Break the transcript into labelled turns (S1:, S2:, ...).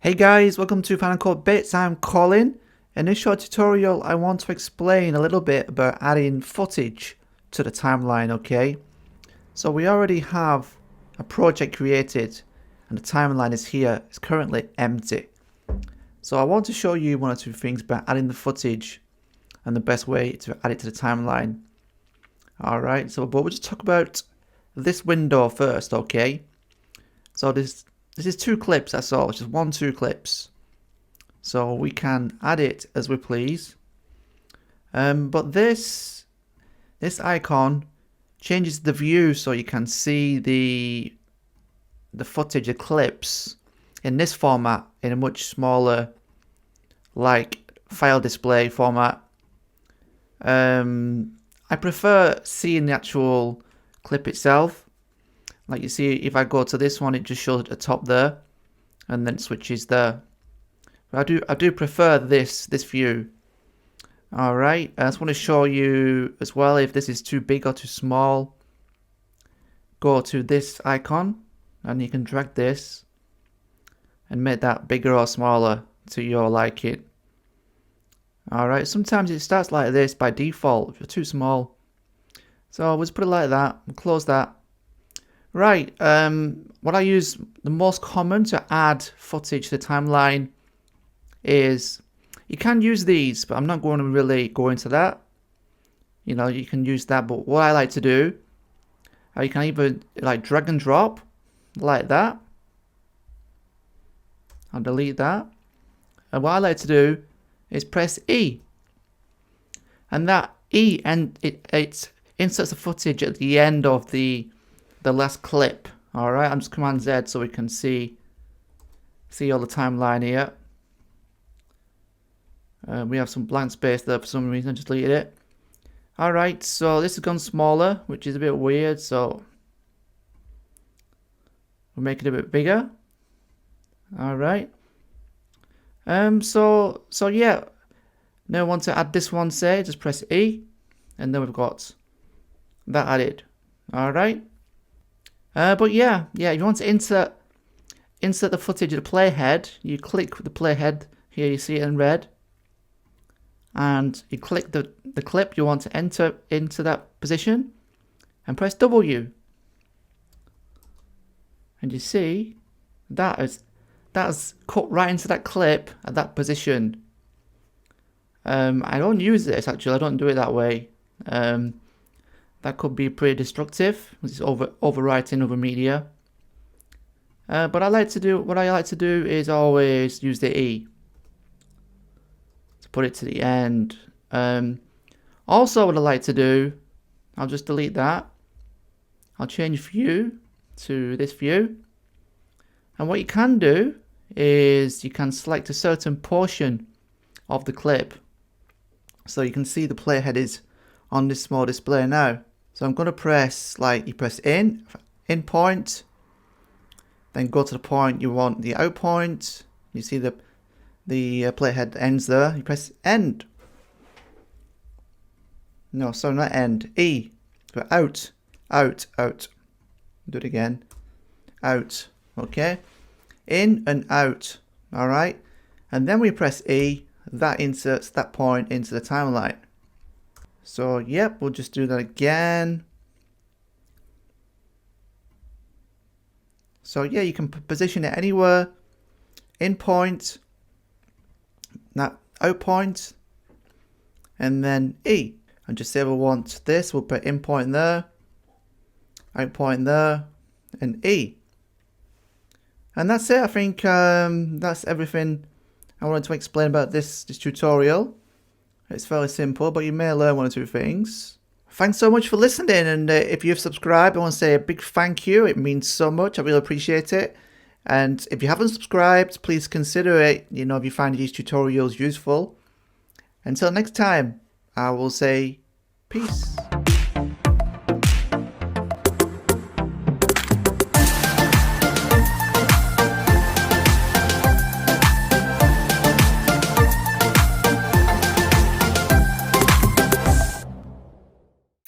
S1: Hey guys, welcome to Final Cut Bits. I'm Colin. In this short tutorial, I want to explain a little bit about adding footage to the timeline, okay? So we already have a project created and the timeline is here. It's currently empty. So I want to show you one or two things about adding the footage and the best way to add it to the timeline. Alright, but we'll just talk about this window first, okay? So this is two clips, that's all. It's just two clips. So we can add it as we please. But this icon changes the view so you can see the footage, the clips in this format in a much smaller, like, file display format. I prefer seeing the actual clip itself. Like you see, if I go to this one, it just shows at the top there, and then it switches there. But I do prefer this view. All right, I just want to show you as well if this is too big or too small. Go to this icon, and you can drag this and make that bigger or smaller to your liking. All right, sometimes it starts like this by default if you're too small. So we'll just put it like that and close that. Right, what I use the most common to add footage to the timeline is, you can use these, but I'm not going to really go into that. You know, you can use that, but what I like to do, you can either like drag and drop like that. I'll delete that. And what I like to do is press E. And that E, and it inserts the footage at the end of the last clip. Alright, I'm just Command Z so we can see all the timeline here. We have some blank space there for some reason. I just deleted it. Alright, so this has gone smaller, which is a bit weird, so we'll make it a bit bigger. Alright. So yeah. Now I want to add this one, say, just press E, and then we've got that added. Alright. But yeah, if you want to insert the footage of the playhead, you click the playhead here, you see it in red, and you click the clip you want to enter into that position and press W, and you see that is cut right into that clip at that position. I don't use this actually, I don't do it that way. That could be pretty destructive. It's overwriting other media. But what I like to do is always use the E to put it to the end. Also, what I like to do, I'll just delete that. I'll change view to this view. And what you can do is you can select a certain portion of the clip. So you can see the playhead is on this small display now. So I'm going to press, like, you press in point, then go to the point you want the out point. You see the playhead ends there. You press end. No, sorry, not end. E. But out. Do it again. Out. Okay. In and out. All right. And then we press E. That inserts that point into the timeline. So, yep, we'll just do that again. So, yeah, you can position it anywhere. In point, that out point, and then E. And just say we want this, we'll put in point there, out point there, and E. And that's it. I think that's everything I wanted to explain about this tutorial. It's fairly simple, but you may learn one or two things. Thanks so much for listening, and if you've subscribed, I want to say a big thank you. It means so much. I really appreciate it. And if you haven't subscribed, please consider it, you know, if you find these tutorials useful. Until next time, I will say peace.